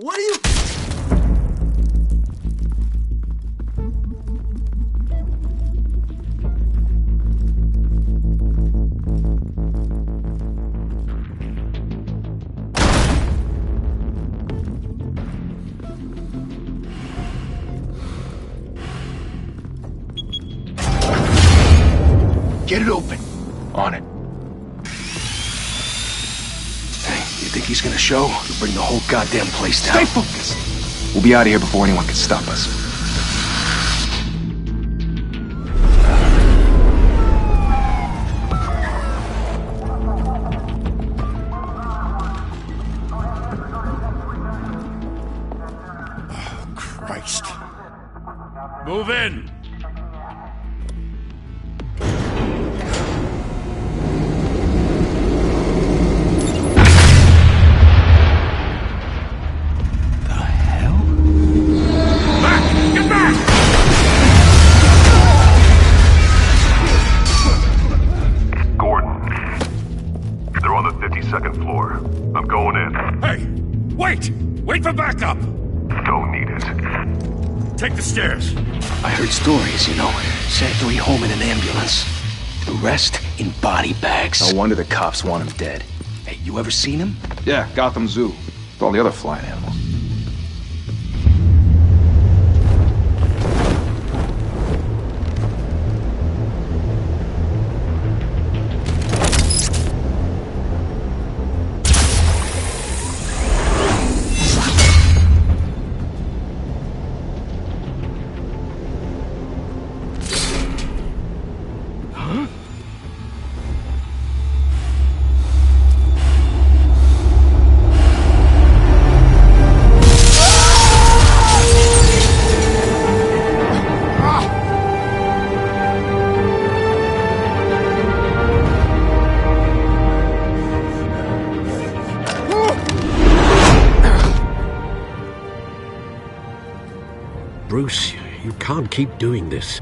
What are you... Get it open. On it. Hey, you think he's gonna show? He'll bring the whole goddamn place down. Stay focused! We'll be out of here before anyone can stop us. Oh, Christ. Move in! Wait for backup! Don't need it. Take the stairs. I heard stories, you know. Santory home in an ambulance. The rest in body bags. No wonder the cops want him dead. Hey, you ever seen him? Yeah, Gotham Zoo. With all the other flying animals. Bruce, you can't keep doing this.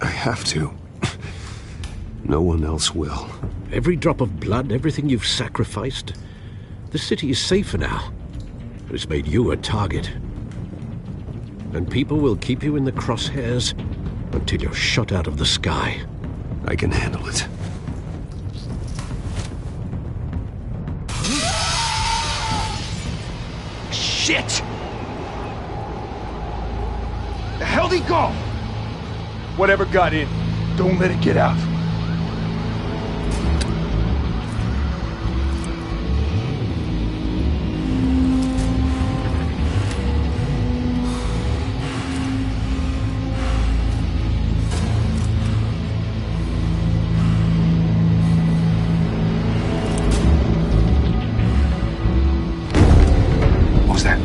I have to. No one else will. Every drop of blood, everything you've sacrificed. The city is safer now, but it's made you a target. And people will keep you in the crosshairs until you're shot out of the sky. I can handle it. Shit! The hell'd he go? Whatever got in, Don't let it get out. what was that?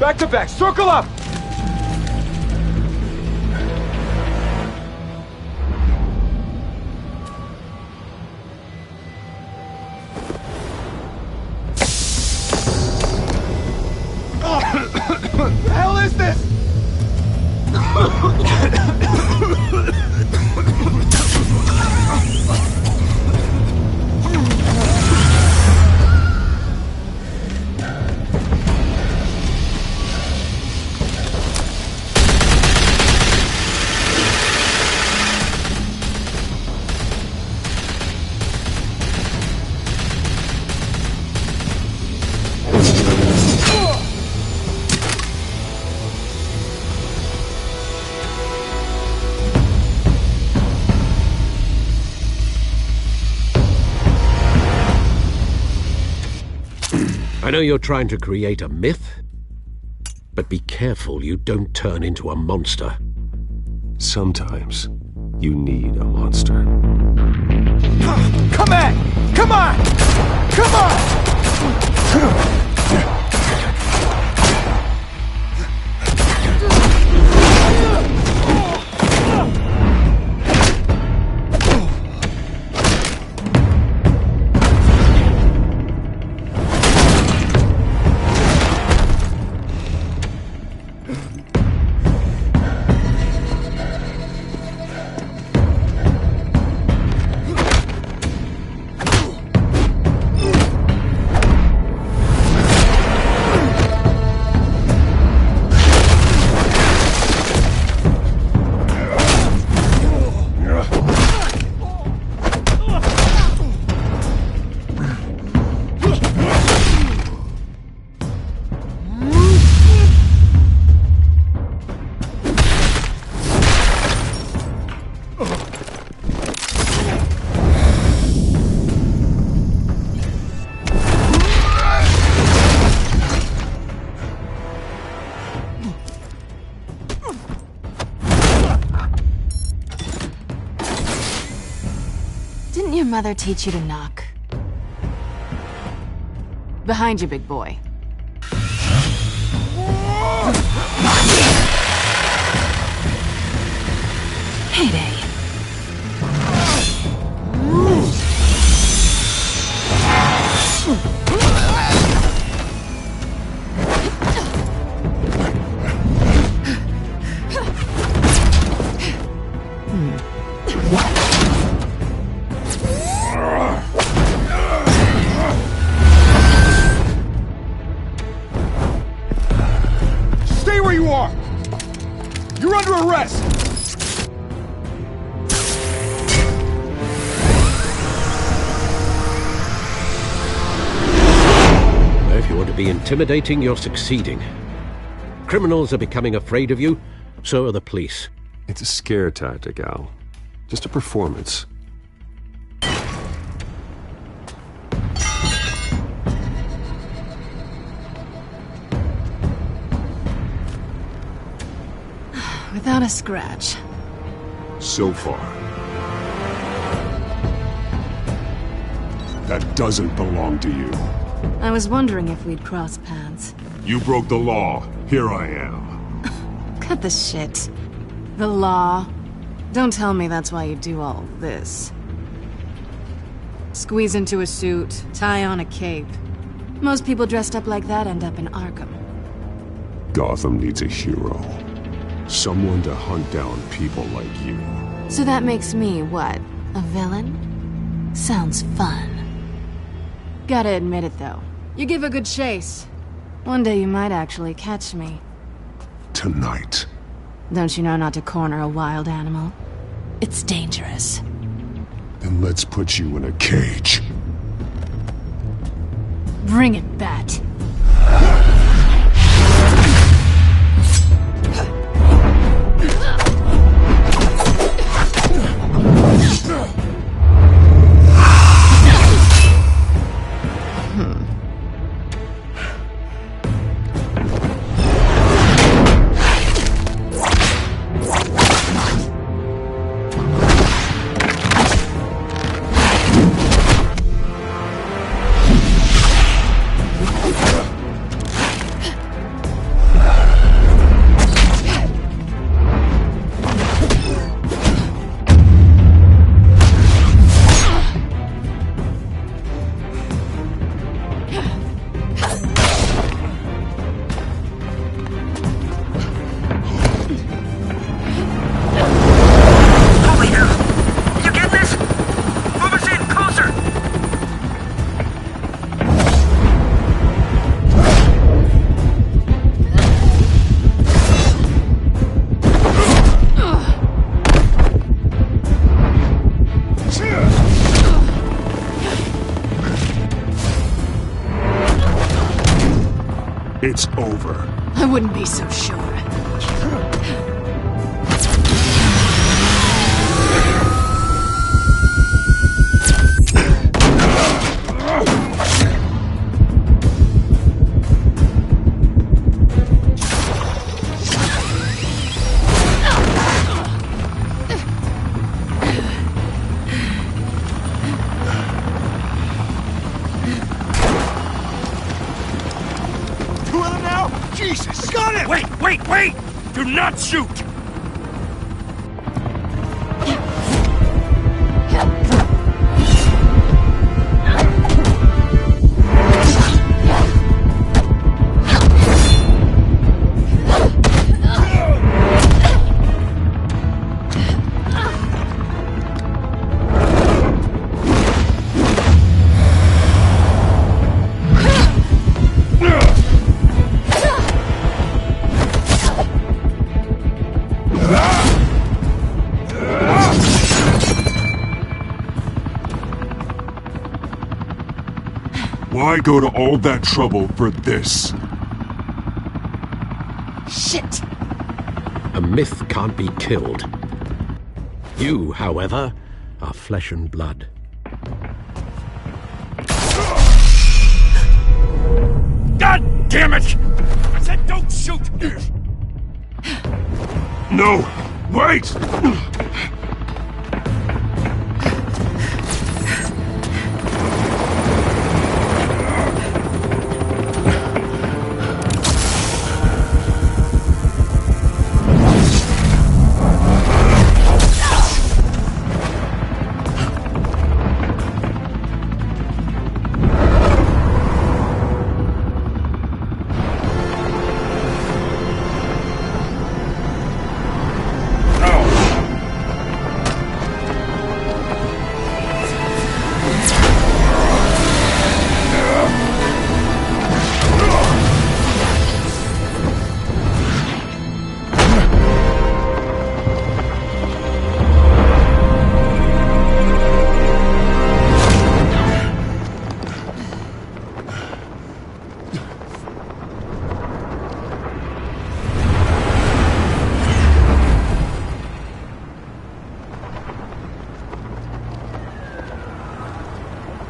Back to back, circle up! What the hell is this? I know you're trying to create a myth, but be careful you don't turn into a monster. Sometimes you need a monster. Come Didn't your mother teach you to knock? Behind you, big boy. Heyday. Stay where you are! You're under arrest! If you want to be intimidating, you're succeeding. Criminals are becoming afraid of you, so are the police. It's a scare tactic, Al. Just a performance. Without a scratch. So far. That doesn't belong to you. I was wondering if we'd cross paths. You broke the law. Here I am. Cut the shit. The law. Don't tell me that's why you do all this. Squeeze into a suit, tie on a cape. Most people dressed up like that end up in Arkham. Gotham needs a hero. Someone to hunt down people like you. So that makes me, what, a villain? Sounds fun. Gotta admit it, though. You give a good chase. One day you might actually catch me. Tonight. Don't you know not to corner a wild animal? It's dangerous. Then let's put you in a cage. Bring it, Bat. It's over. I wouldn't be so sure. Jesus! Got it! Wait! Do not shoot! Why go to all that trouble for this? Shit! A myth can't be killed. You, however, are flesh and blood. God damn it! I said don't shoot! No! Wait!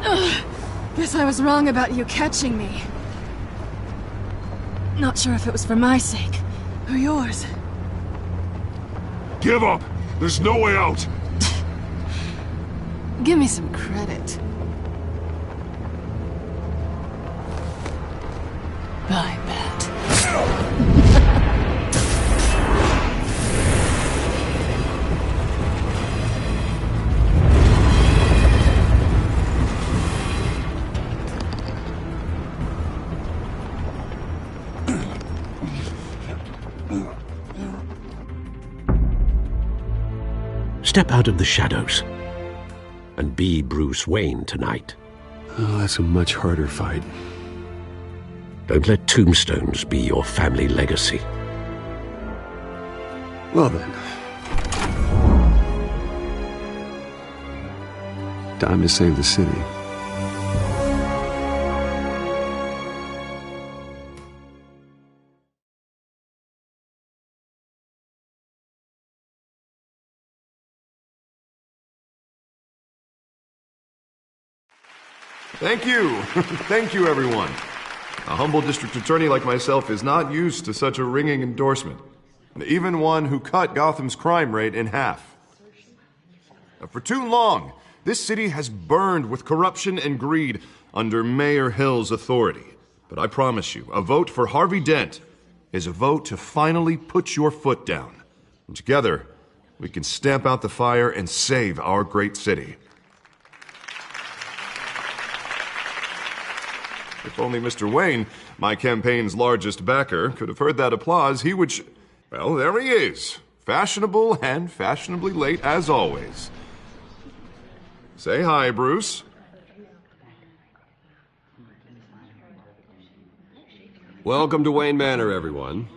Guess I was wrong about you catching me. Not sure if it was for my sake, or yours. Give up! There's no way out! Give me some credit. Bye, Bat. Step out of the shadows and be Bruce Wayne tonight. Oh, that's a much harder fight. Don't let tombstones be your family legacy. Well then. Time to save the city. Thank you. Thank you, everyone. A humble district attorney like myself is not used to such a ringing endorsement. Even one who cut Gotham's crime rate in half. For too long, this city has burned with corruption and greed under Mayor Hill's authority. But I promise you, a vote for Harvey Dent is a vote to finally put your foot down. And together, we can stamp out the fire and save our great city. If only Mr. Wayne, my campaign's largest backer, could have heard that applause, he would well, there he is. Fashionable and fashionably late as always. Say hi, Bruce. Welcome to Wayne Manor, everyone.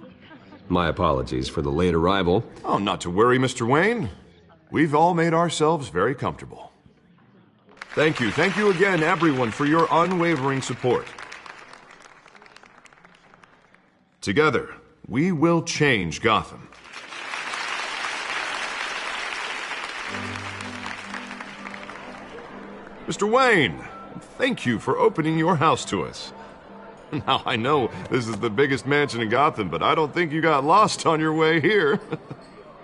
My apologies for the late arrival. Oh, not to worry, Mr. Wayne. We've all made ourselves very comfortable. Thank you again, everyone, for your unwavering support. Together, we will change Gotham. Mr. Wayne, thank you for opening your house to us. Now, I know this is the biggest mansion in Gotham, but I don't think you got lost on your way here.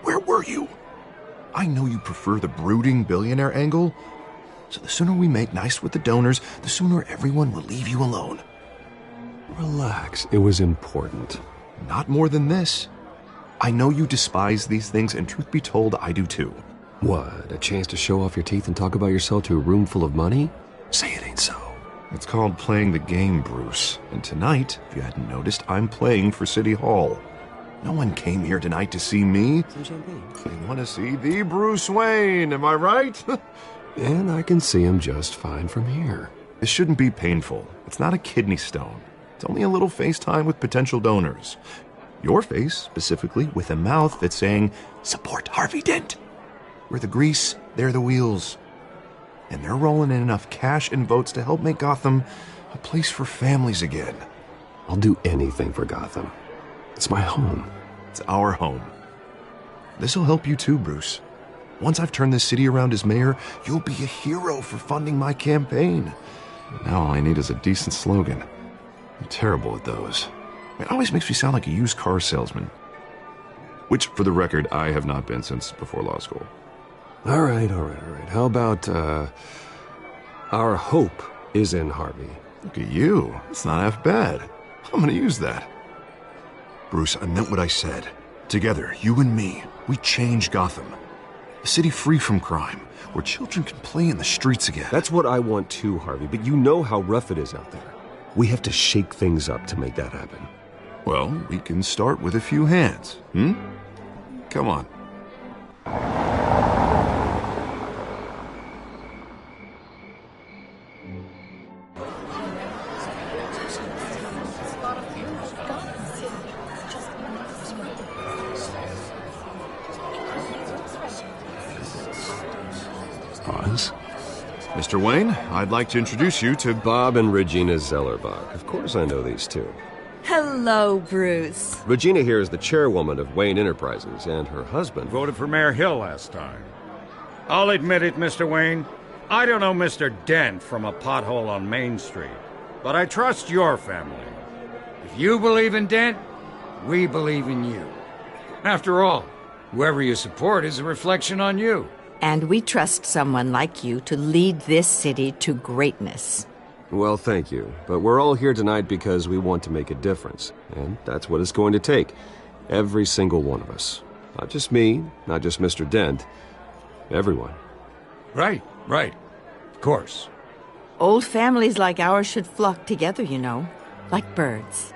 Where were you? I know you prefer the brooding billionaire angle, so the sooner we make nice with the donors, the sooner everyone will leave you alone. Relax, it was important. Not more than this. I know you despise these things, and truth be told, I do too. What, a chance to show off your teeth and talk about yourself to a room full of money? Say it ain't so. It's called playing the game, Bruce. And tonight, if you hadn't noticed, I'm playing for City Hall. No one came here tonight to see me. Some champagne. They want to see the Bruce Wayne, am I right? And I can see him just fine from here. This shouldn't be painful. It's not a kidney stone. It's only a little FaceTime with potential donors. Your face, specifically, with a mouth that's saying, support Harvey Dent. We're the grease, they're the wheels. And they're rolling in enough cash and votes to help make Gotham a place for families again. I'll do anything for Gotham. It's my home. It's our home. This'll help you too, Bruce. Once I've turned this city around as mayor, you'll be a hero for funding my campaign. Now all I need is a decent slogan. I'm terrible at those. It always makes me sound like a used car salesman. Which, for the record, I have not been since before law school. All right. How about, our hope is in Harvey? Look at you. It's not half bad. I'm gonna use that. Bruce, I meant what I said. Together, you and me, we change Gotham. A city free from crime, where children can play in the streets again. That's what I want too, Harvey, but you know how rough it is out there. We have to shake things up to make that happen. Well, we can start with a few hands, Come on. Mr. Wayne, I'd like to introduce you to Bob and Regina Zellerbach. Of course I know these two. Hello, Bruce. Regina here is the chairwoman of Wayne Enterprises, and her husband voted for Mayor Hill last time. I'll admit it, Mr. Wayne. I don't know Mr. Dent from a pothole on Main Street, but I trust your family. If you believe in Dent, we believe in you. After all, whoever you support is a reflection on you. And we trust someone like you to lead this city to greatness. Well, thank you. But we're all here tonight because we want to make a difference. And that's what it's going to take. Every single one of us. Not just me, not just Mr. Dent. Everyone. Right. Of course. Old families like ours should flock together, you know. Like birds.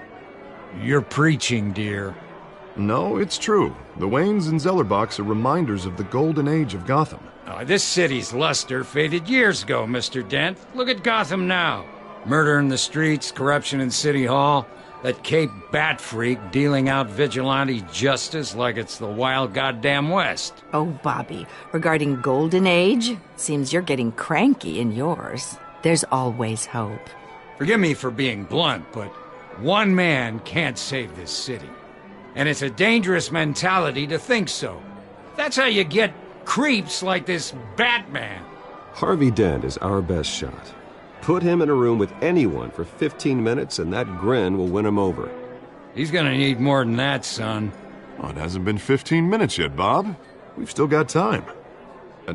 You're preaching, dear. No, it's true. The Waynes and Zellerbachs are reminders of the golden age of Gotham. This city's luster faded years ago, Mr. Dent. Look at Gotham now. Murder in the streets, corruption in City Hall, that Cape Bat freak dealing out vigilante justice like it's the wild goddamn West. Oh, Bobby, regarding Golden Age, seems you're getting cranky in yours. There's always hope. Forgive me for being blunt, but one man can't save this city. And it's a dangerous mentality to think so. That's how you get creeps like this Batman. Harvey Dent is our best shot. Put him in a room with anyone for 15 minutes and that grin will win him over. He's gonna need more than that, son. Oh, it hasn't been 15 minutes yet, Bob. We've still got time.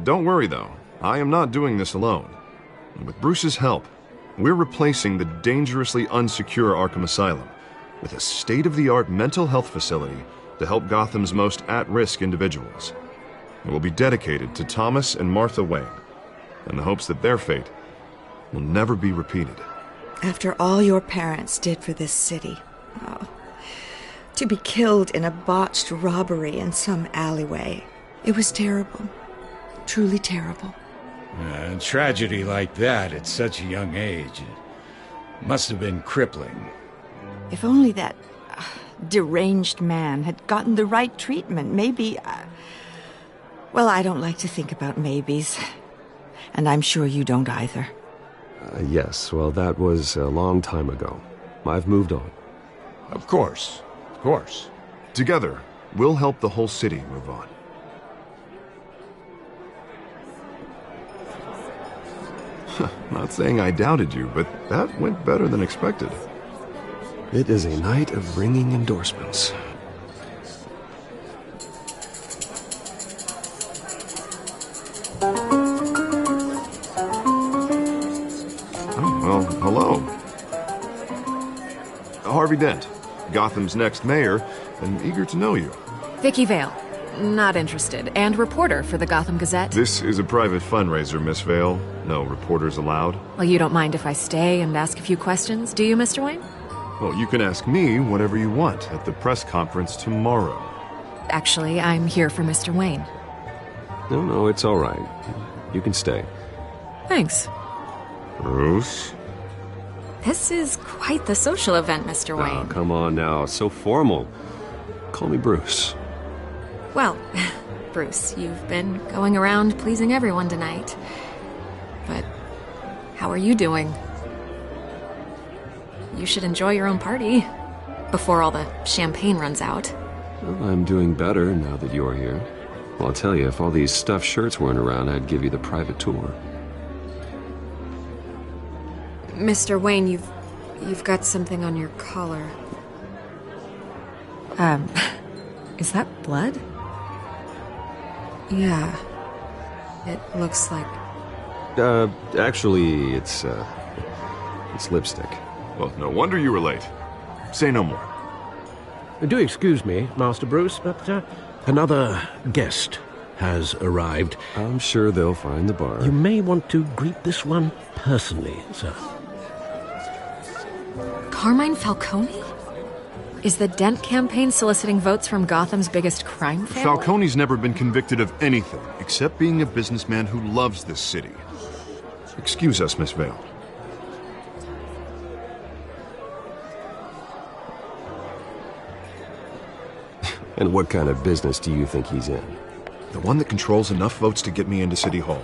Don't worry, though. I am not doing this alone. And with Bruce's help, we're replacing the dangerously unsecure Arkham Asylum with a state-of-the-art mental health facility to help Gotham's most at-risk individuals. It will be dedicated to Thomas and Martha Wayne, in the hopes that their fate will never be repeated. After all your parents did for this city, to be killed in a botched robbery in some alleyway, it was terrible. Truly terrible. A tragedy like that at such a young age, it must have been crippling. If only that deranged man had gotten the right treatment, maybe... Well, I don't like to think about maybes. And I'm sure you don't either. Yes, well, that was a long time ago. I've moved on. Of course. Together, we'll help the whole city move on. Not saying I doubted you, but that went better than expected. It is a night of ringing endorsements. Well, hello. Harvey Dent, Gotham's next mayor, and eager to know you. Vicky Vale. Not interested. And reporter for the Gotham Gazette. This is a private fundraiser, Miss Vale. No reporters allowed. Well, you don't mind if I stay and ask a few questions, do you, Mr. Wayne? Well, you can ask me whatever you want at the press conference tomorrow. Actually, I'm here for Mr. Wayne. No, it's all right. You can stay. Thanks. Bruce? This is quite the social event, Mr. Wayne. Oh, come on now. So formal. Call me Bruce. Well, Bruce, you've been going around pleasing everyone tonight. But how are you doing? You should enjoy your own party before all the champagne runs out. Well, I'm doing better now that you're here. Well, I'll tell you, if all these stuffed shirts weren't around, I'd give you the private tour. Mr. Wayne, you've got something on your collar. Is that blood? Yeah. It looks like... Actually, it's lipstick. Well, no wonder you were late. Say no more. Do excuse me, Master Bruce, but another guest has arrived. I'm sure they'll find the bar. You may want to greet this one personally, sir. Carmine Falcone? Is the Dent campaign soliciting votes from Gotham's biggest crime family? Falcone's never been convicted of anything except being a businessman who loves this city. Excuse us, Miss Vale. And what kind of business do you think he's in? The one that controls enough votes to get me into City Hall.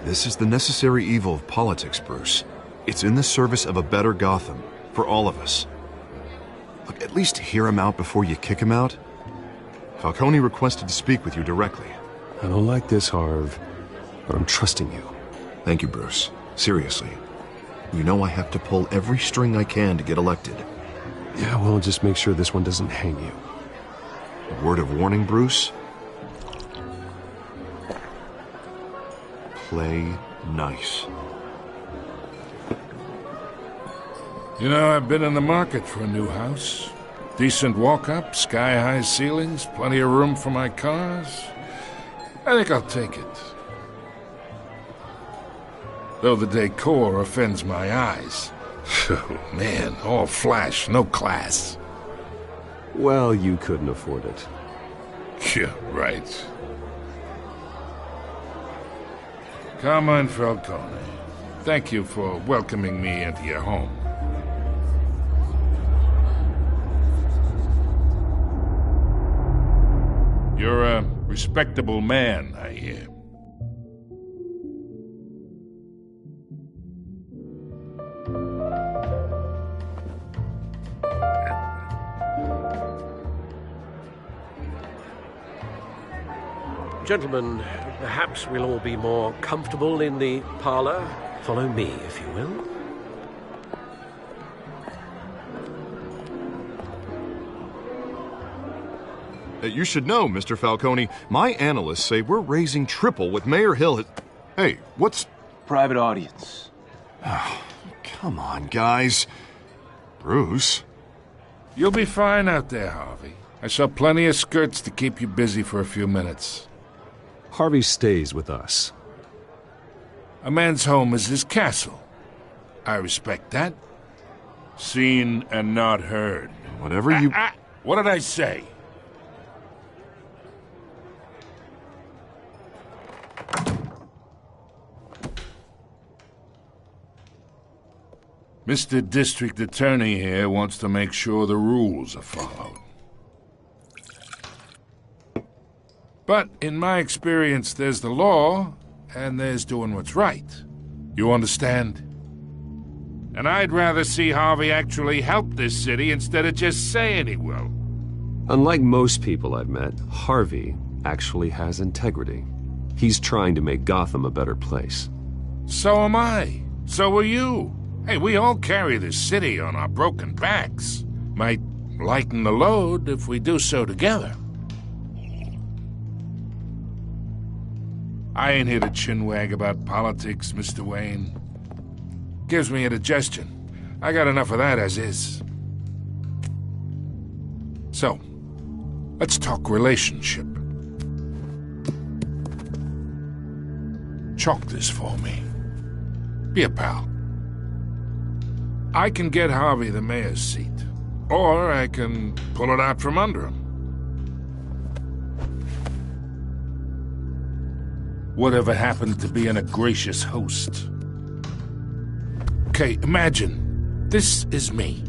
This is the necessary evil of politics, Bruce. It's in the service of a better Gotham, for all of us. Look, at least hear him out before you kick him out. Falcone requested to speak with you directly. I don't like this, Harv, but I'm trusting you. Thank you, Bruce. Seriously. You know I have to pull every string I can to get elected. Yeah, well, just make sure this one doesn't hang you. A word of warning, Bruce? Play nice. You know, I've been in the market for a new house. Decent walk-up, sky-high ceilings, plenty of room for my cars. I think I'll take it. Though the decor offends my eyes. Oh, man, all flash, no class. Well, you couldn't afford it. Yeah, right. Carmine Falcone, thank you for welcoming me into your home. You're a respectable man, I hear. Gentlemen, perhaps we'll all be more comfortable in the parlor. Follow me, if you will. You should know, Mr. Falcone, my analysts say we're raising triple what Mayor Hill has... Hey, what's... Private audience. Oh, come on, guys. Bruce? You'll be fine out there, Harvey. I saw plenty of skirts to keep you busy for a few minutes. Harvey stays with us. A man's home is his castle. I respect that. Seen and not heard. Whatever you... What did I say? Mr. District Attorney here wants to make sure the rules are followed. But in my experience, there's the law, and there's doing what's right. You understand? And I'd rather see Harvey actually help this city instead of just saying he will. Unlike most people I've met, Harvey actually has integrity. He's trying to make Gotham a better place. So am I. So are you. Hey, we all carry this city on our broken backs. Might lighten the load if we do so together. I ain't here to chinwag about politics, Mr. Wayne. Gives me indigestion. I got enough of that as is. So, let's talk relationship. Chalk this for me. Be a pal. I can get Harvey the mayor's seat, or I can pull it out from under him. Whatever happened to being a gracious host? Okay, imagine, this is me.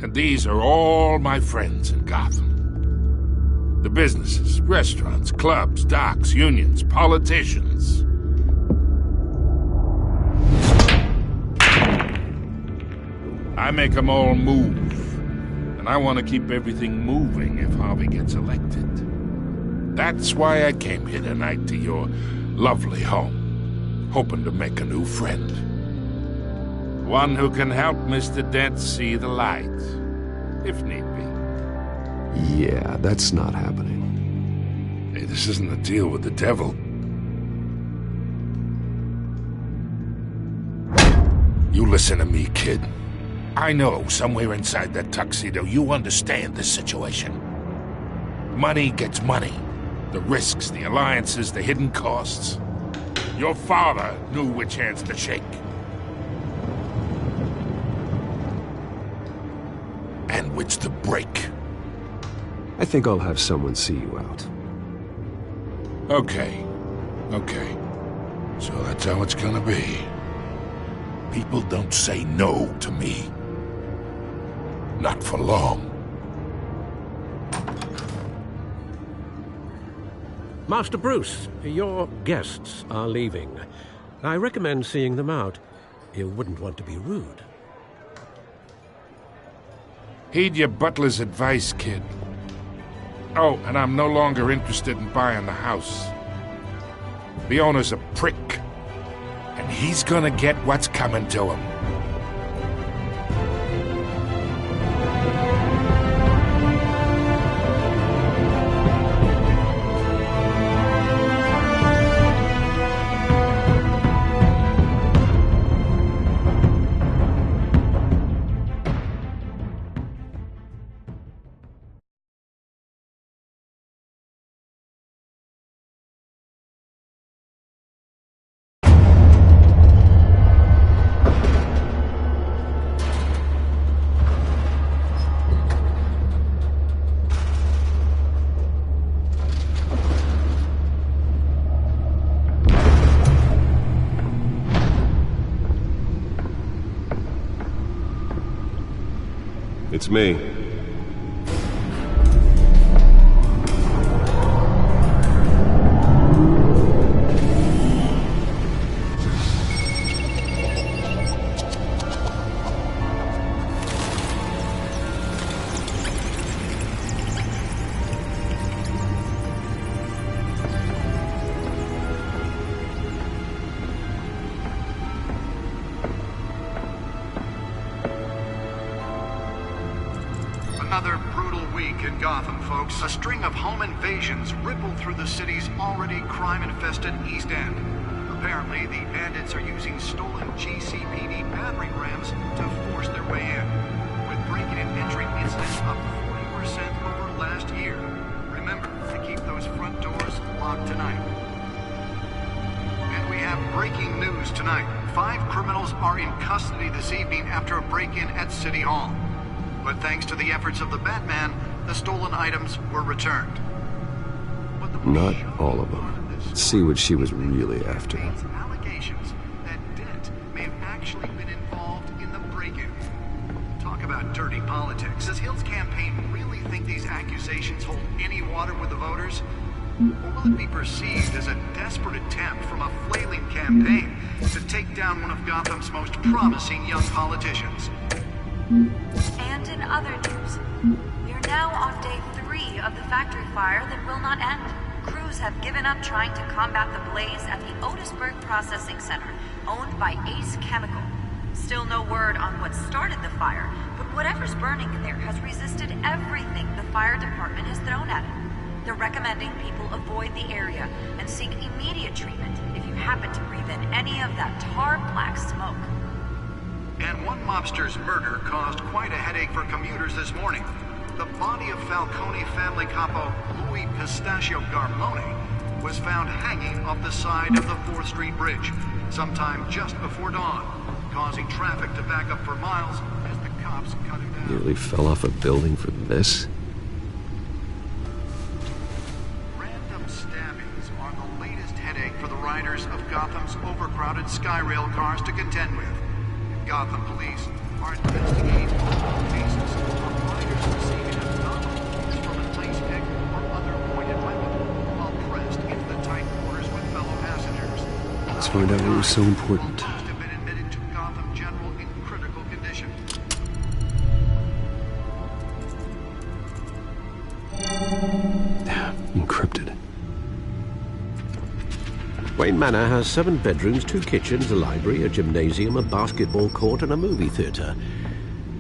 And these are all my friends in Gotham. The businesses, restaurants, clubs, docks, unions, politicians. I make them all move. And I want to keep everything moving if Harvey gets elected. That's why I came here tonight to your lovely home, hoping to make a new friend. One who can help Mr. Dent see the light, if need be. Yeah, that's not happening. Hey, this isn't a deal with the devil. You listen to me, kid. I know somewhere inside that tuxedo you understand this situation. Money gets money. The risks, the alliances, the hidden costs. Your father knew which hands to shake. And which to break. I think I'll have someone see you out. Okay. So that's how it's gonna be. People don't say no to me. Not for long. Master Bruce, your guests are leaving. I recommend seeing them out. You wouldn't want to be rude. Heed your butler's advice, kid. Oh, and I'm no longer interested in buying the house. The owner's a prick. and he's gonna get what's coming to him. It's me. Another brutal week in Gotham, folks. A string of home invasions rippled through the city's already crime-infested East End. Apparently, the bandits are using stolen GCPD battering rams to force their way in, with breaking and entering incidents up 40% over last year. Remember to keep those front doors locked tonight. And we have breaking news tonight. 5 criminals are in custody this evening after a break-in at City Hall. But thanks to the efforts of the Batman, the stolen items were returned. Not all of them. See what she was really after. Allegations that Dent may have actually been involved in the break-in. Talk about dirty politics. Does Hill's campaign really think these accusations hold any water with the voters? Or will it be perceived as a desperate attempt from a flailing campaign to take down one of Gotham's most promising young politicians? And in other news, we are now on day 3 of the factory fire that will not end. Crews have given up trying to combat the blaze at the Otisburg Processing Center, owned by Ace Chemical. Still no word on what started the fire, but whatever's burning in there has resisted everything the fire department has thrown at it. They're recommending people avoid the area and seek immediate treatment if you happen to breathe in any of that tar black smoke. And one mobster's murder caused quite a headache for commuters this morning. The body of Falcone family capo Louis Pistachio Garmone was found hanging off the side of the 4th Street Bridge sometime just before dawn, causing traffic to back up for miles as the cops cut him down. Nearly fell off a building for this? Random stabbings are the latest headache for the riders of Gotham's overcrowded Skyrail cars to contend with. Gotham police are investigating all cases of riders receiving abdominal wounds from a lace pick or other pointed weapon while pressed into the tight quarters with fellow passengers. Let's find out what was so important. Most have been admitted to Gotham General in critical condition. Encrypted. Wayne Manor has 7 bedrooms, 2 kitchens, a library, a gymnasium, a basketball court, and a movie theatre.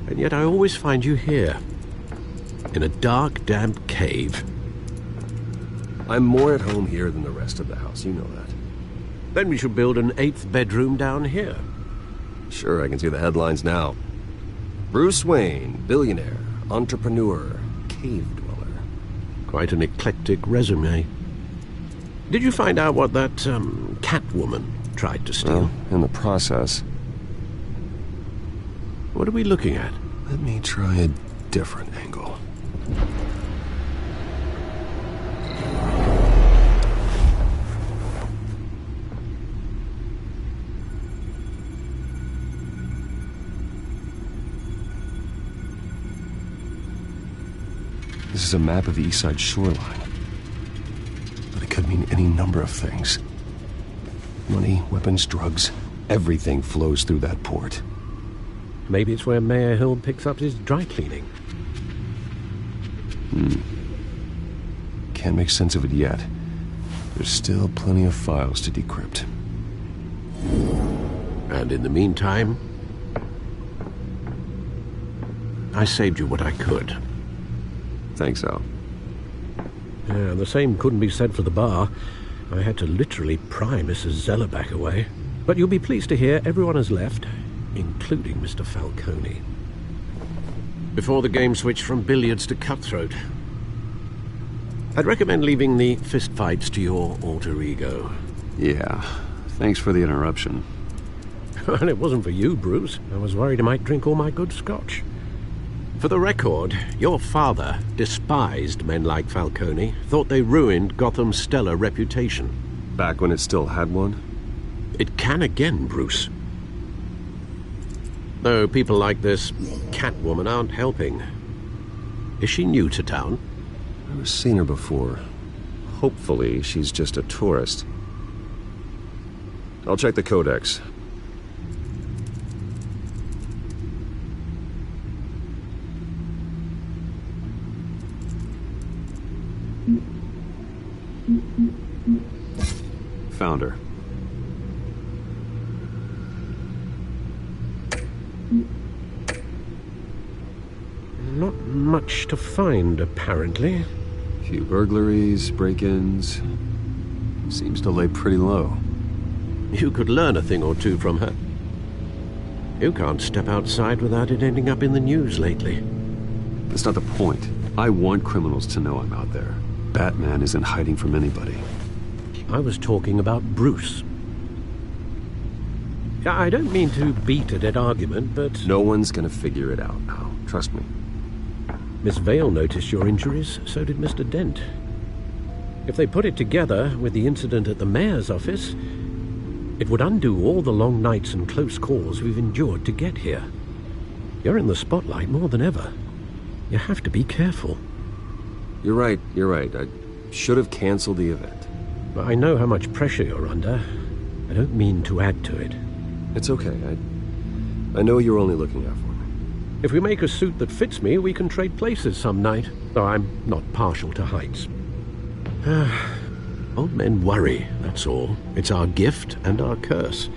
And yet I always find you here, in a dark, damp cave. I'm more at home here than the rest of the house, you know that. Then we should build an 8th bedroom down here. Sure, I can see the headlines now. Bruce Wayne, billionaire, entrepreneur, cave dweller. Quite an eclectic resume. Did you find out what that, Catwoman tried to steal? Well, in the process. What are we looking at? Let me try a different angle. This is a map of the East Side shoreline. But it could mean any number of things. Money, weapons, drugs, everything flows through that port. Maybe it's where Mayor Hill picks up his dry cleaning. Can't make sense of it yet. There's still plenty of files to decrypt. And in the meantime, I saved you what I could. Thanks, Al. Yeah, the same couldn't be said for the bar. I had to literally pry Mrs. Zeller back away. But you'll be pleased to hear everyone has left, including Mr. Falcone. Before the game switched from billiards to cutthroat. I'd recommend leaving the fistfights to your alter ego. Yeah, thanks for the interruption. Well, it wasn't for you, Bruce. I was worried I might drink all my good scotch. For the record, your father despised men like Falcone, thought they ruined Gotham's stellar reputation. Back when it still had one? It can again, Bruce. Though people like this Catwoman aren't helping. Is she new to town? I've seen her before. Hopefully, she's just a tourist. I'll check the codex. Found her. Not much to find, apparently. Few burglaries, break-ins. Seems to lay pretty low. You could learn a thing or two from her. You can't step outside without it ending up in the news lately. That's not the point. I want criminals to know I'm out there. Batman isn't hiding from anybody. I was talking about Bruce. I don't mean to beat a dead argument, but... No one's gonna figure it out now. Trust me. Miss Vale noticed your injuries, so did Mr. Dent. If they put it together with the incident at the mayor's office, it would undo all the long nights and close calls we've endured to get here. You're in the spotlight more than ever. You have to be careful. You're right. I should have canceled the event. I know how much pressure you're under. I don't mean to add to it. It's okay. I know you're only looking out for me. If we make a suit that fits me, we can trade places some night. Though I'm not partial to heights. Old men worry, that's all. It's our gift and our curse.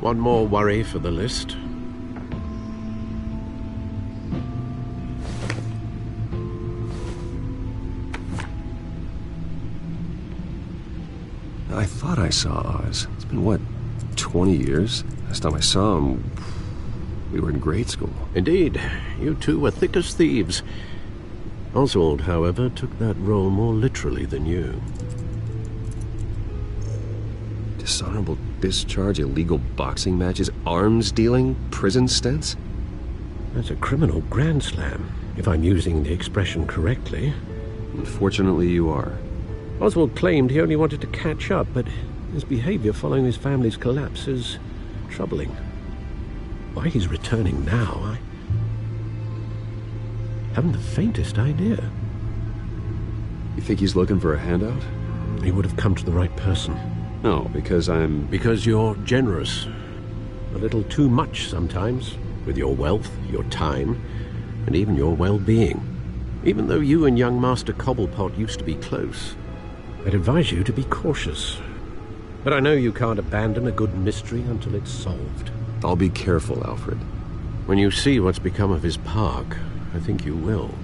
One more worry for the list. I thought I saw Oz. It's been, what, 20 years? Last time I saw him, we were in grade school. Indeed. You two were thick as thieves. Oswald, however, took that role more literally than you. Dishonorable discharge, illegal boxing matches, arms dealing, prison stints? That's a criminal grand slam, if I'm using the expression correctly. Unfortunately, you are. Oswald claimed he only wanted to catch up, but his behavior following his family's collapse is troubling. Why he's returning now, I haven't the faintest idea. You think he's looking for a handout? He would have come to the right person. No, because I'm... Because you're generous. A little too much sometimes, with your wealth, your time, and even your well-being. Even though you and young Master Cobblepot used to be close, I'd advise you to be cautious. But I know you can't abandon a good mystery until it's solved. I'll be careful, Alfred. When you see what's become of his park, I think you will.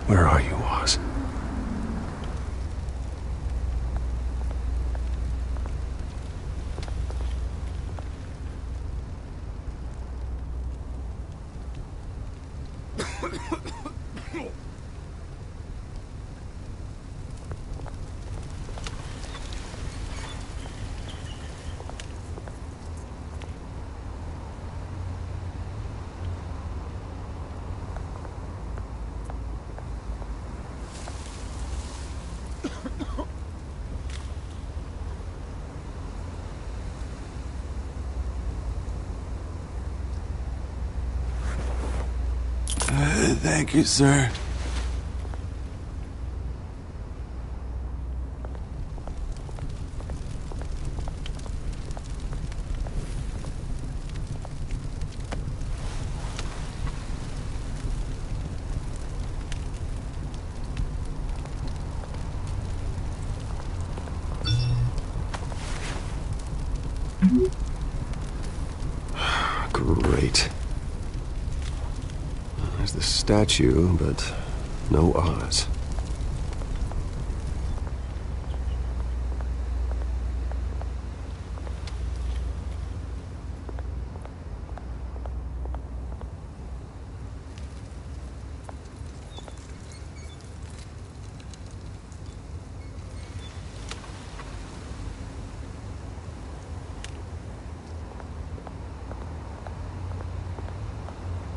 Where are you, Oz? Thank you, sir. Great. There's the statue, but no Oz.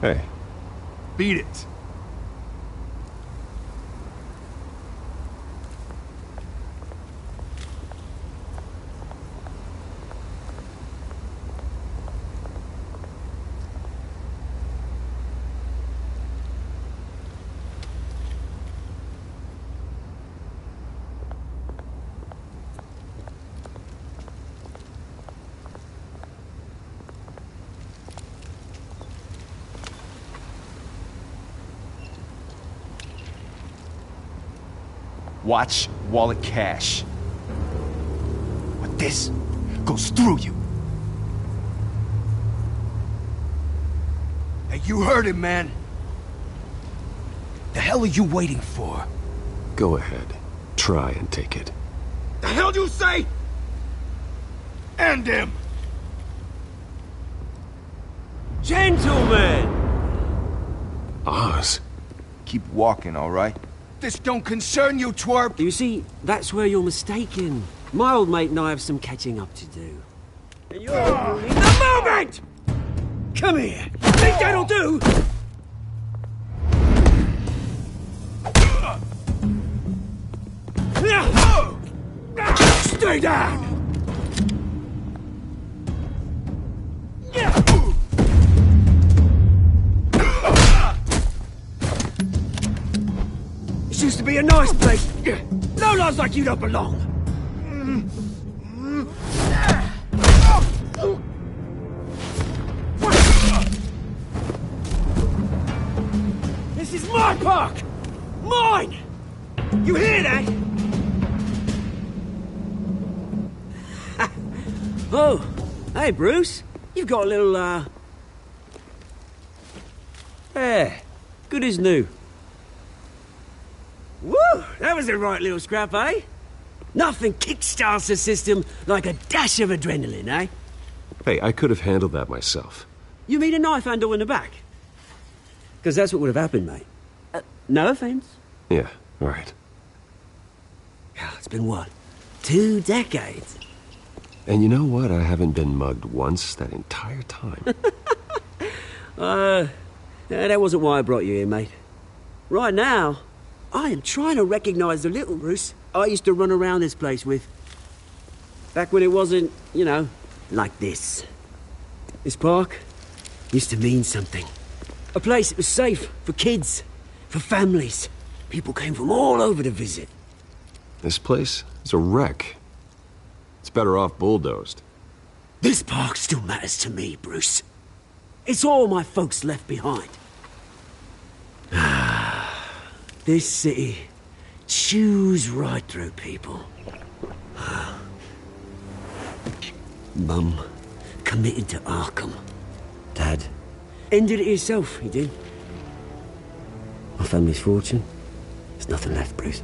Hey. Beat it. Watch wallet cash. But this goes through you. Hey, you heard him, man. The hell are you waiting for? Go ahead. Try and take it. The hell do you say? End him! Gentlemen! Oz. Keep walking, all right? This don't concern you, twerp! You see, that's where you're mistaken. My old mate and I have some catching up to do. And you're ruining the moment! Come here! Think that'll do? Stay down! This used to be a nice place. No lads like you don't belong. This is my park! Mine! You hear that? Oh, hey Bruce. You've got a little, Yeah, good as new. Woo! That was a right little scrap, eh? Nothing kickstarts the system like a dash of adrenaline, eh? Hey, I could have handled that myself. You mean a knife handle in the back? Because that's what would have happened, mate. No offense. Yeah, right. It's been what? 2 decades? And you know what? I haven't been mugged once that entire time. That wasn't why I brought you here, mate. Right now, I am trying to recognize the little Bruce I used to run around this place with. Back when it wasn't, you know, like this. This park used to mean something. A place that was safe for kids, for families. People came from all over to visit. This place is a wreck. It's better off bulldozed. This park still matters to me, Bruce. It's all my folks left behind. This city chews right through people. Mum committed to Arkham. Dad ended it himself, he did. My family's fortune. There's nothing left, Bruce.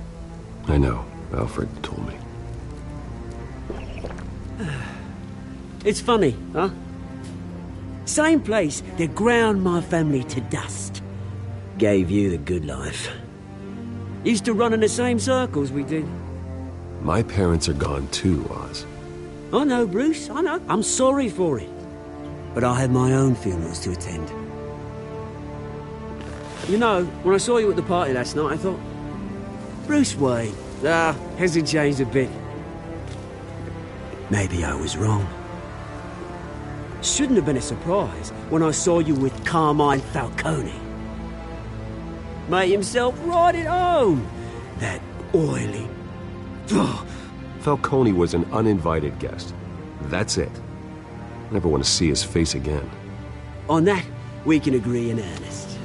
I know. Alfred told me. It's funny, huh? Same place that ground my family to dust. Gave you the good life. Used to run in the same circles we did. My parents are gone too, Oz. I know, Bruce, I know. I'm sorry for it. But I had my own funerals to attend. You know, when I saw you at the party last night, I thought, Bruce Wayne, hasn't changed a bit. Maybe I was wrong. Shouldn't have been a surprise when I saw you with Carmine Falcone. Made himself right at home. That oily... Ugh. Falcone was an uninvited guest. That's it. Never want to see his face again. On that, we can agree in earnest.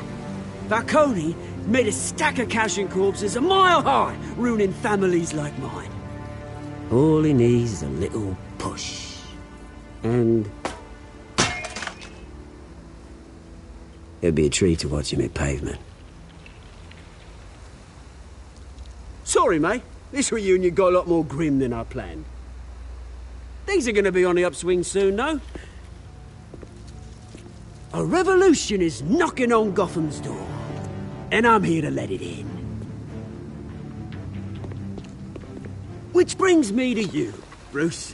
Falcone made a stack of cashing corpses a mile high, ruining families like mine. All he needs is a little push. And... it'd be a treat to watch him hit pavement. Sorry, mate. This reunion got a lot more grim than I planned. Things are going to be on the upswing soon, though. A revolution is knocking on Gotham's door, and I'm here to let it in. Which brings me to you, Bruce.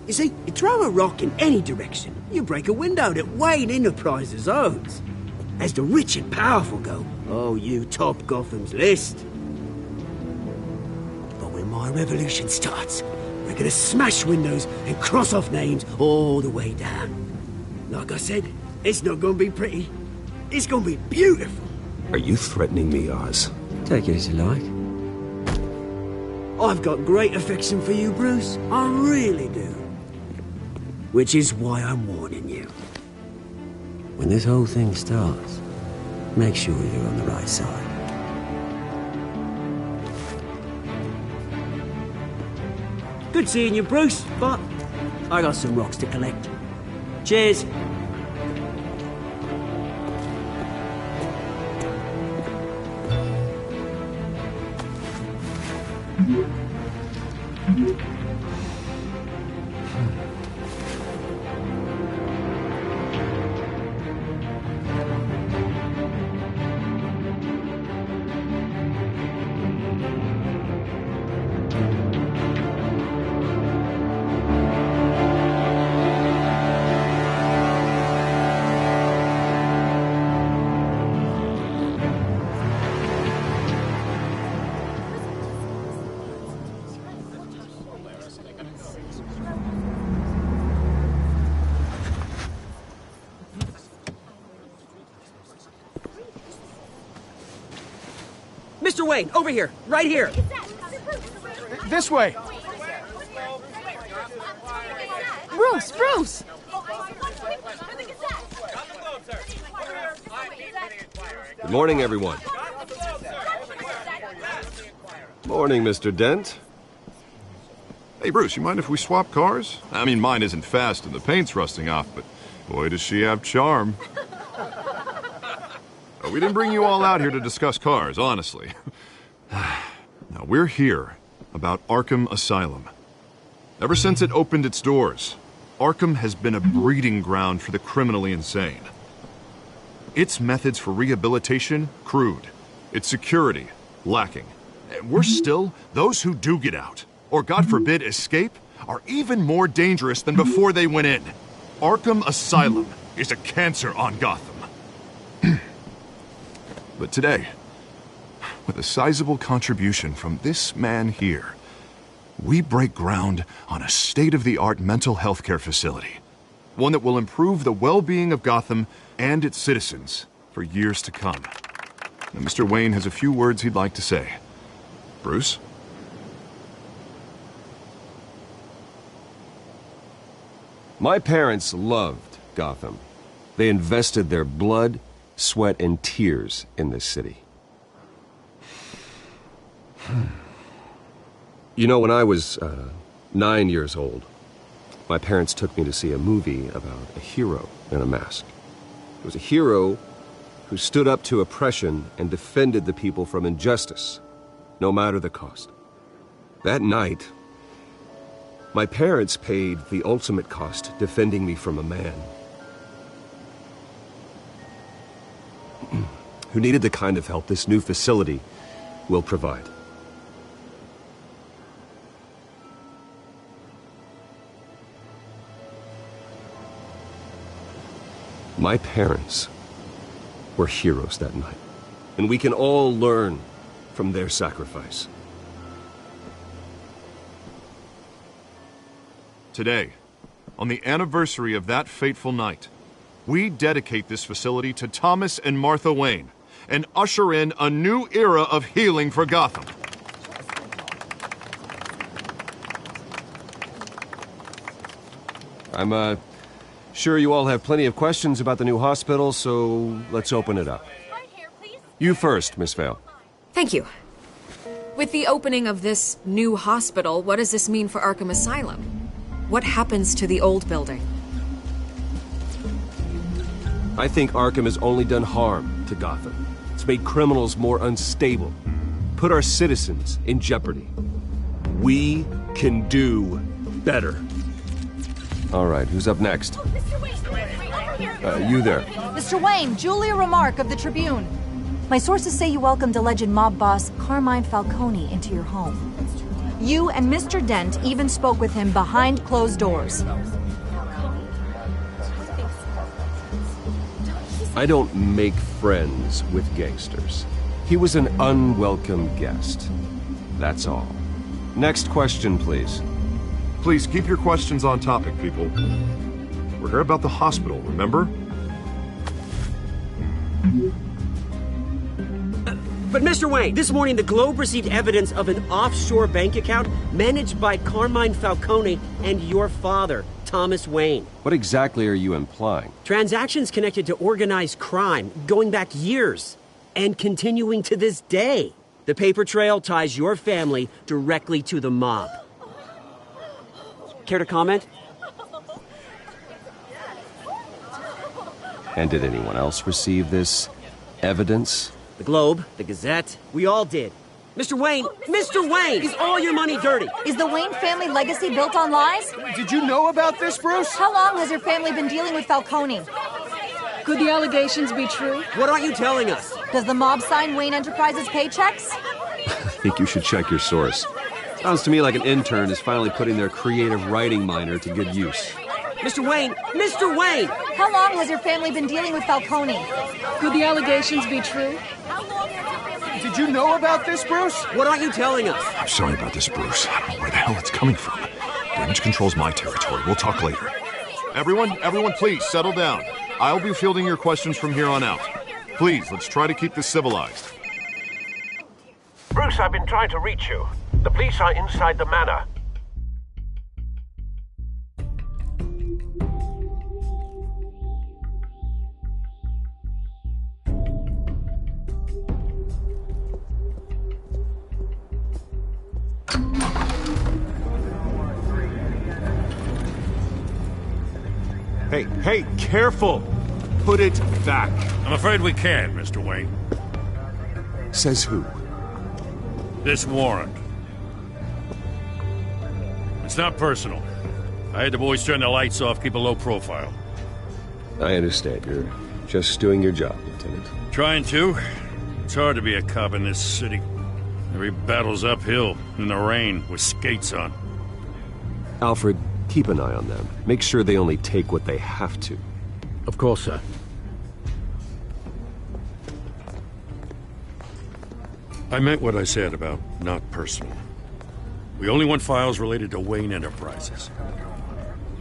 You see, you throw a rock in any direction, you break a window that Wayne Enterprises owns. As the rich and powerful go, oh, you top Gotham's list. But when my revolution starts, we're gonna smash windows and cross off names all the way down. Like I said, it's not gonna be pretty. It's gonna be beautiful. Are you threatening me, Oz? Take it as you like. I've got great affection for you, Bruce. I really do. Which is why I'm warning you. When this whole thing starts, make sure you're on the right side. Good seeing you, Bruce, but I got some rocks to collect. Cheers. Mr. Wayne, over here. Right here. This way. Bruce! Bruce! Good morning, everyone. Morning, Mr. Dent. Hey, Bruce, you mind if we swap cars? I mean, mine isn't fast and the paint's rusting off, but boy, does she have charm. We didn't bring you all out here to discuss cars, honestly. Now, we're here about Arkham Asylum. Ever since it opened its doors, Arkham has been a breeding ground for the criminally insane. Its methods for rehabilitation, crude. Its security, lacking. And worse still, those who do get out, or God forbid escape, are even more dangerous than before they went in. Arkham Asylum is a cancer on Gotham. But today, with a sizable contribution from this man here, we break ground on a state-of-the-art mental health care facility. One that will improve the well-being of Gotham and its citizens for years to come. Now, Mr. Wayne has a few words he'd like to say. Bruce? My parents loved Gotham. They invested their blood, sweat, and tears in this city. You know, when I was 9 years old, my parents took me to see a movie about a hero in a mask. It was a hero who stood up to oppression and defended the people from injustice, no matter the cost. That night, my parents paid the ultimate cost defending me from a man who needed the kind of help this new facility will provide. My parents were heroes that night, and we can all learn from their sacrifice. Today, on the anniversary of that fateful night, we dedicate this facility to Thomas and Martha Wayne, and usher in a new era of healing for Gotham. I'm, sure you all have plenty of questions about the new hospital, so let's open it up. You first, Miss Vale. Thank you. With the opening of this new hospital, what does this mean for Arkham Asylum? What happens to the old building? I think Arkham has only done harm to Gotham. It's made criminals more unstable, put our citizens in jeopardy. We can do better. All right, who's up next? You there. Mr. Wayne, Julia Remark of the Tribune. My sources say you welcomed alleged mob boss Carmine Falcone into your home. You and Mr. Dent even spoke with him behind closed doors. I don't make friends with gangsters. He was an unwelcome guest. That's all. Next question, please. Please keep your questions on topic, people. We're here about the hospital, remember? But Mr. Wayne, this morning the Globe received evidence of an offshore bank account managed by Carmine Falcone and your father, Thomas Wayne. What exactly are you implying? Transactions connected to organized crime going back years and continuing to this day. The paper trail ties your family directly to the mob. Care to comment? And did anyone else receive this evidence? The Globe, the Gazette, we all did. Mr. Wayne, is all your money dirty? Is the Wayne family legacy built on lies? Did you know about this, Bruce? How long has your family been dealing with Falcone? Could the allegations be true? What aren't you telling us? Does the mob sign Wayne Enterprises paychecks? I think you should check your source. Sounds to me like an intern is finally putting their creative writing minor to good use. Mr. Wayne! How long has your family been dealing with Falcone? Could the allegations be true? Did you know about this, Bruce? What aren't you telling us? I'm sorry about this, Bruce. I don't know where the hell it's coming from. Damage control's my territory. We'll talk later. Everyone, please settle down. I'll be fielding your questions from here on out. Please, let's try to keep this civilized. Bruce, I've been trying to reach you. The police are inside the manor. Hey, careful! Put it back. I'm afraid we can't, Mr. Wayne. Says who? This warrant. It's not personal. I had the boys turn the lights off, keep a low profile. I understand. You're just doing your job, Lieutenant. Trying to. It's hard to be a cop in this city. Every battle's uphill, in the rain, with skates on. Alfred, keep an eye on them. Make sure they only take what they have to. Of course, sir. I meant what I said about not personal. We only want files related to Wayne Enterprises.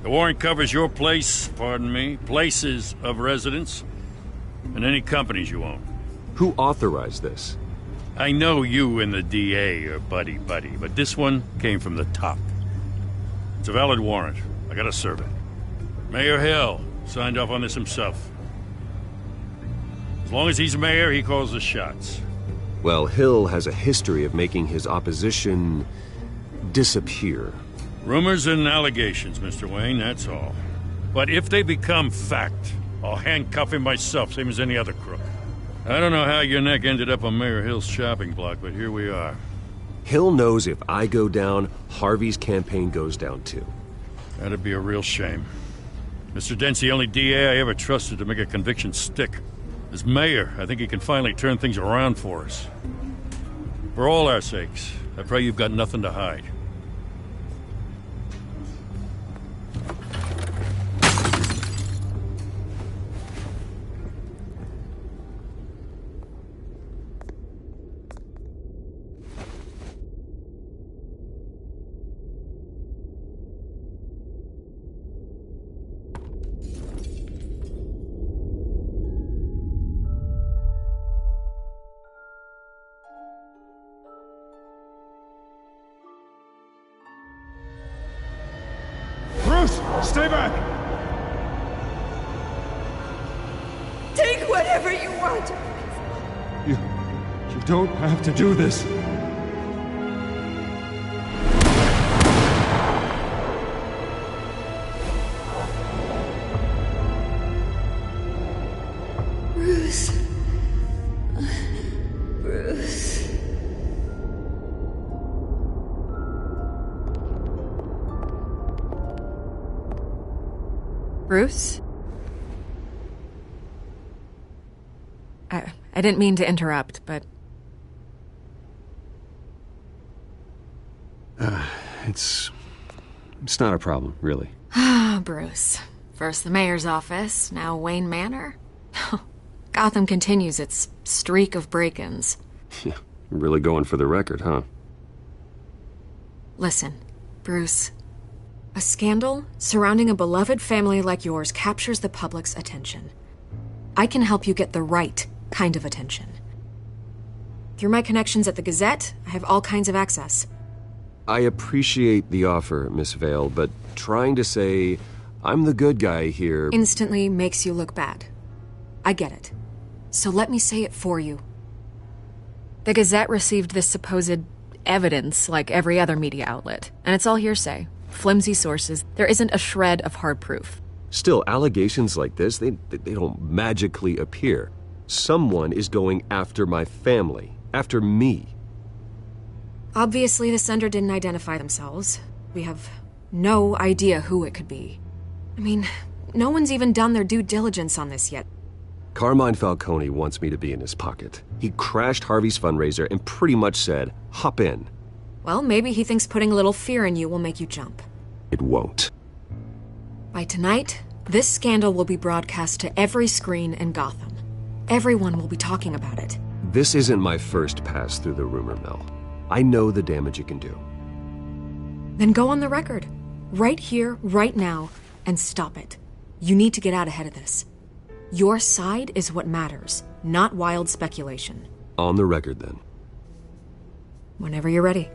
The warrant covers your place, pardon me, places of residence, and any companies you own. Who authorized this? I know you and the DA are buddy-buddy, but this one came from the top. It's a valid warrant. I gotta serve it. Mayor Hill signed off on this himself. As long as he's mayor, he calls the shots. Well, Hill has a history of making his opposition disappear. Rumors and allegations, Mr. Wayne, that's all. But if they become fact, I'll handcuff him myself, same as any other crook. I don't know how your neck ended up on Mayor Hill's shopping block, but here we are. Hill knows if I go down, Harvey's campaign goes down too. That'd be a real shame. Mr. Dent's the only DA I ever trusted to make a conviction stick. As mayor, I think he can finally turn things around for us. For all our sakes, I pray you've got nothing to hide. whatever you want. You don't have to do this. Bruce. Bruce. Bruce? I didn't mean to interrupt, but... It's not a problem, really. Ah, Bruce. First the mayor's office, now Wayne Manor. Gotham continues its streak of break-ins. Yeah, you're really going for the record, huh? Listen, Bruce. A scandal surrounding a beloved family like yours captures the public's attention. I can help you get the right kind of attention. Through my connections at the Gazette, I have all kinds of access. I appreciate the offer, Miss Vale, but trying to say I'm the good guy here... instantly makes you look bad. I get it. So let me say it for you. The Gazette received this supposed evidence like every other media outlet, and it's all hearsay. Flimsy sources. There isn't a shred of hard proof. Still, allegations like this, they don't magically appear. Someone is going after my family. After me. Obviously, the sender didn't identify themselves. We have no idea who it could be. I mean, no one's even done their due diligence on this yet. Carmine Falcone wants me to be in his pocket. He crashed Harvey's fundraiser and pretty much said, hop in. Well, maybe he thinks putting a little fear in you will make you jump. It won't. By tonight, this scandal will be broadcast to every screen in Gotham. Everyone will be talking about it. This isn't my first pass through the rumor mill. I know the damage it can do. Then go on the record. Right here, right now, and stop it. You need to get out ahead of this. Your side is what matters, not wild speculation. On the record, then. Whenever you're ready.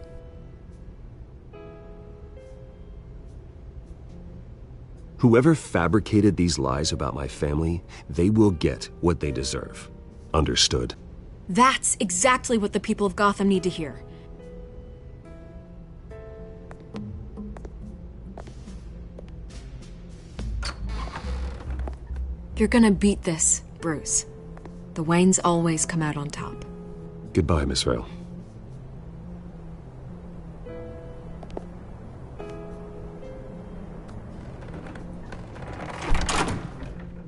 Whoever fabricated these lies about my family, they will get what they deserve. Understood? That's exactly what the people of Gotham need to hear. You're gonna beat this, Bruce. The Waynes always come out on top. Goodbye, Miss Vale.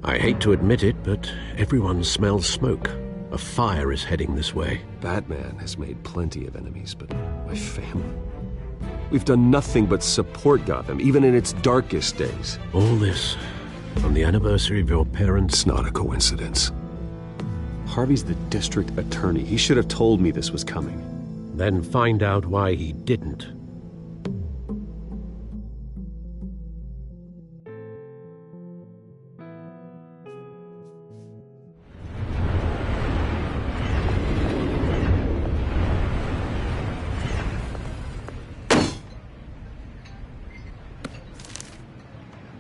I hate to admit it, but everyone smells smoke. A fire is heading this way. Batman has made plenty of enemies, but my family... We've done nothing but support Gotham, even in its darkest days. All this on the anniversary of your parents'... It's not a coincidence. Harvey's the district attorney. He should have told me this was coming. Then find out why he didn't.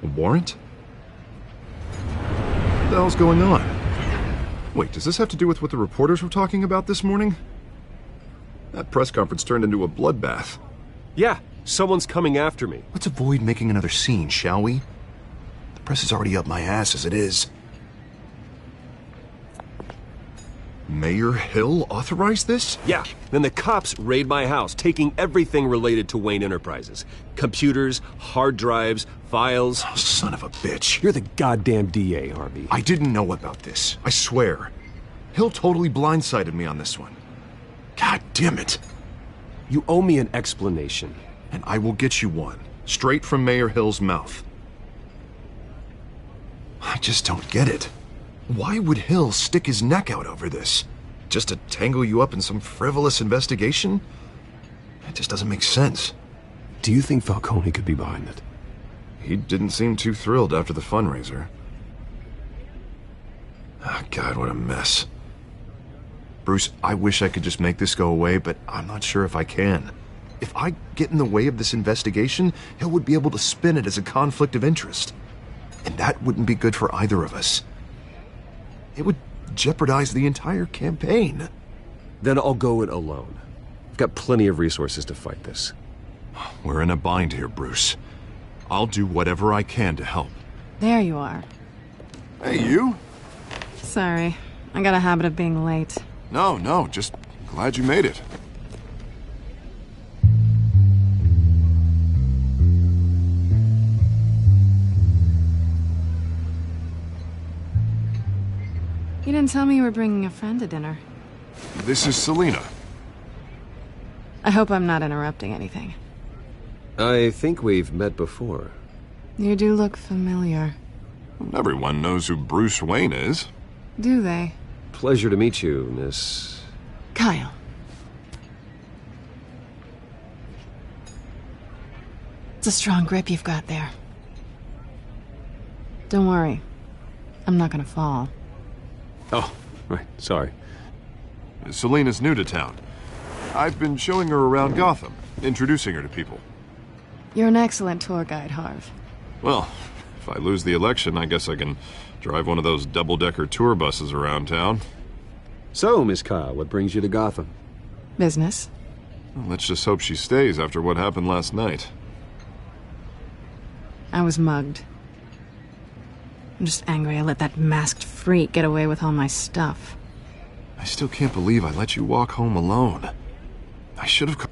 A warrant? What the hell's going on? Wait, does this have to do with what the reporters were talking about this morning? That press conference turned into a bloodbath. Yeah, someone's coming after me. Let's avoid making another scene, shall we? The press is already up my ass as it is. Mayor Hill authorized this? Yeah, then the cops raid my house, taking everything related to Wayne Enterprises. Computers, hard drives, files. Oh, son of a bitch. You're the goddamn DA, Harvey. I didn't know about this. I swear. Hill totally blindsided me on this one. God damn it. You owe me an explanation. And I will get you one. Straight from Mayor Hill's mouth. I just don't get it. Why would Hill stick his neck out over this? Just to tangle you up in some frivolous investigation? It just doesn't make sense. Do you think Falcone could be behind it? He didn't seem too thrilled after the fundraiser. Oh, God, what a mess. Bruce, I wish I could just make this go away, but I'm not sure if I can. If I get in the way of this investigation, Hill would be able to spin it as a conflict of interest. And that wouldn't be good for either of us. It would jeopardize the entire campaign. Then I'll go it alone. I've got plenty of resources to fight this. We're in a bind here, Bruce. I'll do whatever I can to help. There you are. Hey, you? Sorry. I got a habit of being late. No, just glad you made it. You didn't tell me you were bringing a friend to dinner. This is Selina. I hope I'm not interrupting anything. I think we've met before. You do look familiar. Everyone knows who Bruce Wayne is. Do they? Pleasure to meet you, Miss... Kyle. It's a strong grip you've got there. Don't worry. I'm not gonna fall. Oh, right. Sorry. Selina's new to town. I've been showing her around Gotham, introducing her to people. You're an excellent tour guide, Harv. Well, if I lose the election, I guess I can drive one of those double-decker tour buses around town. So, Miss Kyle, what brings you to Gotham? Business. Well, let's just hope she stays after what happened last night. I was mugged. I'm just angry I let that masked freak get away with all my stuff. I still can't believe I let you walk home alone. I should have...